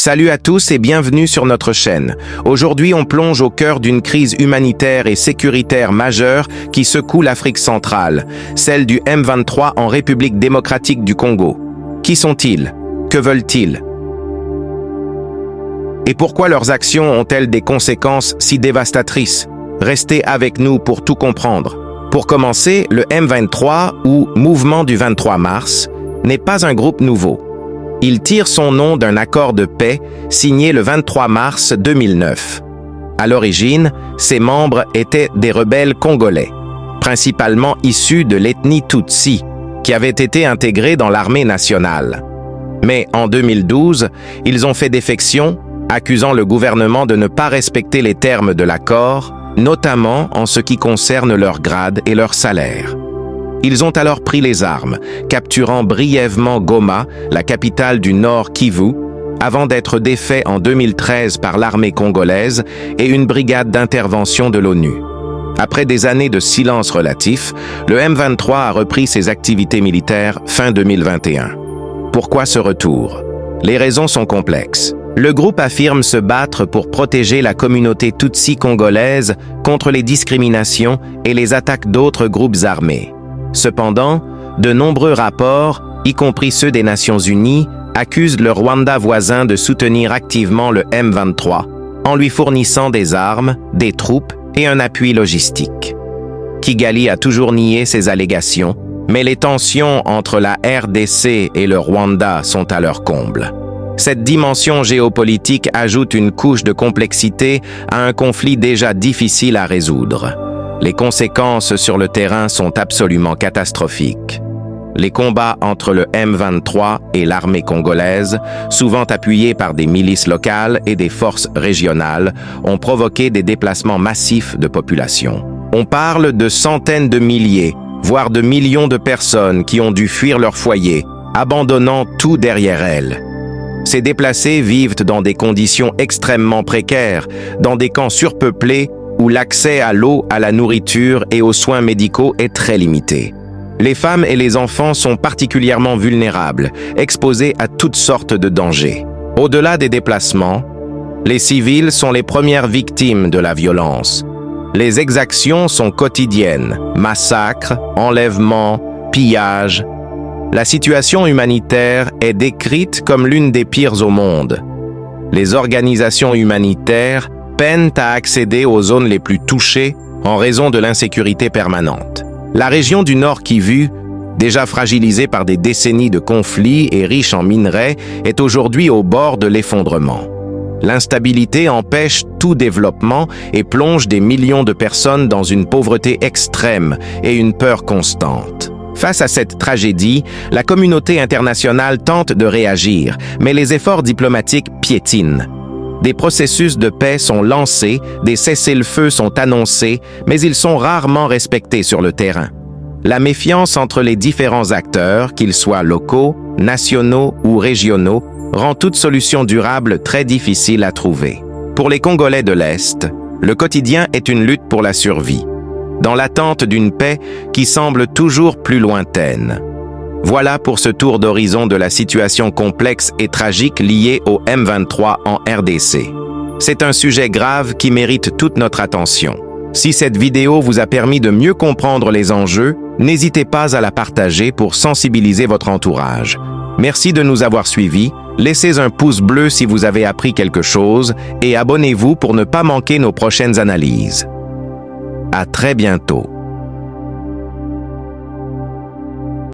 Salut à tous et bienvenue sur notre chaîne. Aujourd'hui, on plonge au cœur d'une crise humanitaire et sécuritaire majeure qui secoue l'Afrique centrale, celle du M23 en République démocratique du Congo. Qui sont-ils? Que veulent-ils? Et pourquoi leurs actions ont-elles des conséquences si dévastatrices? Restez avec nous pour tout comprendre. Pour commencer, le M23, ou Mouvement du 23 mars, n'est pas un groupe nouveau. Il tire son nom d'un accord de paix signé le 23 mars 2009. À l'origine, ses membres étaient des rebelles congolais, principalement issus de l'ethnie Tutsi, qui avaient été intégrés dans l'armée nationale. Mais en 2012, ils ont fait défection, accusant le gouvernement de ne pas respecter les termes de l'accord, notamment en ce qui concerne leur grade et leur salaire. Ils ont alors pris les armes, capturant brièvement Goma, la capitale du Nord Kivu, avant d'être défaits en 2013 par l'armée congolaise et une brigade d'intervention de l'ONU. Après des années de silence relatif, le M23 a repris ses activités militaires fin 2021. Pourquoi ce retour? Les raisons sont complexes. Le groupe affirme se battre pour protéger la communauté Tutsi congolaise contre les discriminations et les attaques d'autres groupes armés. Cependant, de nombreux rapports, y compris ceux des Nations Unies, accusent le Rwanda voisin de soutenir activement le M23, en lui fournissant des armes, des troupes et un appui logistique. Kigali a toujours nié ces allégations, mais les tensions entre la RDC et le Rwanda sont à leur comble. Cette dimension géopolitique ajoute une couche de complexité à un conflit déjà difficile à résoudre. Les conséquences sur le terrain sont absolument catastrophiques. Les combats entre le M23 et l'armée congolaise, souvent appuyés par des milices locales et des forces régionales, ont provoqué des déplacements massifs de population. On parle de centaines de milliers, voire de millions de personnes qui ont dû fuir leur foyer, abandonnant tout derrière elles. Ces déplacés vivent dans des conditions extrêmement précaires, dans des camps surpeuplés, où l'accès à l'eau, à la nourriture et aux soins médicaux est très limité. Les femmes et les enfants sont particulièrement vulnérables, exposés à toutes sortes de dangers. Au-delà des déplacements, les civils sont les premières victimes de la violence. Les exactions sont quotidiennes, massacres, enlèvements, pillages. La situation humanitaire est décrite comme l'une des pires au monde. Les organisations humanitaires peinent à accéder aux zones les plus touchées en raison de l'insécurité permanente. La région du Nord Kivu, déjà fragilisée par des décennies de conflits et riche en minerais, est aujourd'hui au bord de l'effondrement. L'instabilité empêche tout développement et plonge des millions de personnes dans une pauvreté extrême et une peur constante. Face à cette tragédie, la communauté internationale tente de réagir, mais les efforts diplomatiques piétinent. Des processus de paix sont lancés, des cessez-le-feu sont annoncés, mais ils sont rarement respectés sur le terrain. La méfiance entre les différents acteurs, qu'ils soient locaux, nationaux ou régionaux, rend toute solution durable très difficile à trouver. Pour les Congolais de l'Est, le quotidien est une lutte pour la survie, dans l'attente d'une paix qui semble toujours plus lointaine. Voilà pour ce tour d'horizon de la situation complexe et tragique liée au M23 en RDC. C'est un sujet grave qui mérite toute notre attention. Si cette vidéo vous a permis de mieux comprendre les enjeux, n'hésitez pas à la partager pour sensibiliser votre entourage. Merci de nous avoir suivis, laissez un pouce bleu si vous avez appris quelque chose et abonnez-vous pour ne pas manquer nos prochaines analyses. À très bientôt.